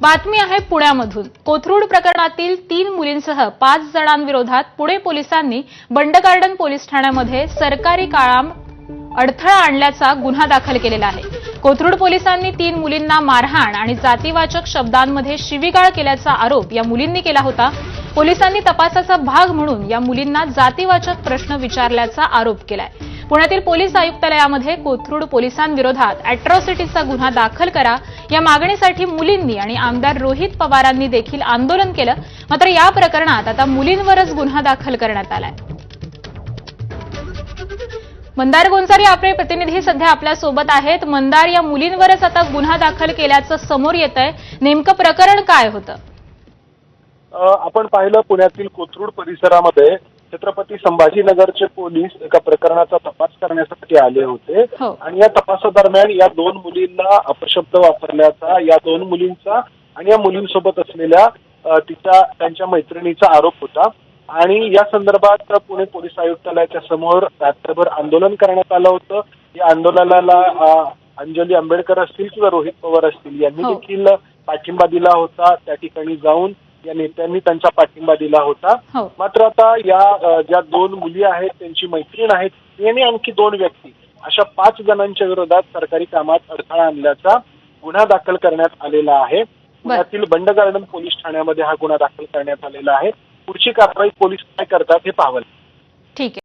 बातमी आहे पुण्यामधून। कोथरूड प्रकरणातील 3 मुलींसह 5 जणांविरोधात पुणे पोलिसांनी बंड गार्डन पोलीस ठाण्यामध्ये सरकारी कामात अडथळा आणल्याचा गुन्हा दाखल केलेला आहे। कोथरूड पोलिसांनी 3 मुलींना मारहाण आणि जातीवाचक शब्दांमध्ये शिवीगाळ केल्याचा आरोप या मुलींनी केला होता। पोलिसांनी तपासाचा भाग म्हणून या मुलींना जातीवाचक प्रश्न विचारल्याचा आरोप केलाय। पुण्यातील पोलीस आयुक्तालयामध्ये कोथरूड पोलिसांविरोधात अॅट्रॉसिटीचा गुन्हा दाखल करा या मागणीसाठी मुलींनी आणि आमदार रोहित पवारांनी देखील आंदोलन केलं। मात्र या प्रकरणात आता मुलींवरच गुन्हा दाखल करण्यात आलाय। मंदार गोंचारी आपले प्रतिनिधी सध्या आपल्या सोबत आहेत। मंदार, या मुलींवरच आता गुन्हा दाखल केल्याचं समोर येतंय, नेमकं प्रकरण काय होतं? आपण पाहिलं पुण्यातील कोथरूड परिसरामध्ये छत्रपती संभाजीनगरचे पोलीस एका प्रकरणाचा तपास करण्यासाठी आले होते आणि या तपासादरम्यान या 2 मुलींना अपशब्द वापरल्याचा, या 2 मुलींचा आणि या मुलींसोबत असलेल्या त्यांच्या मैत्रिणीचा आरोप होता आणि या संदर्भात पुणे पोलीस आयुक्तालयाच्या समोर रात्रभर आंदोलन करण्यात आलं होतं। या आंदोलनाला अंजली आंबेडकर असतील किंवा रोहित पवार असतील यांनी देखील पाठिंबा दिला होता। त्या ठिकाणी जाऊन या नेत्यांनी त्यांचा पाठिंबा दिला होता। मात्र आता या ज्या 2 मुली आहेत, त्यांची मैत्रीण आहेत आणि आणखी 2 व्यक्ती, अशा 5 जणांच्या विरोधात सरकारी कामात अडथळा आणल्याचा गुन्हा दाखल करण्यात आलेला आहे। पुण्यातील बंड गार्डन पोलीस ठाण्यामध्ये हा गुन्हा दाखल करण्यात आलेला आहे। पुढची कारवाई पोलीस काय करतात हे पाहावं। ठीक आहे।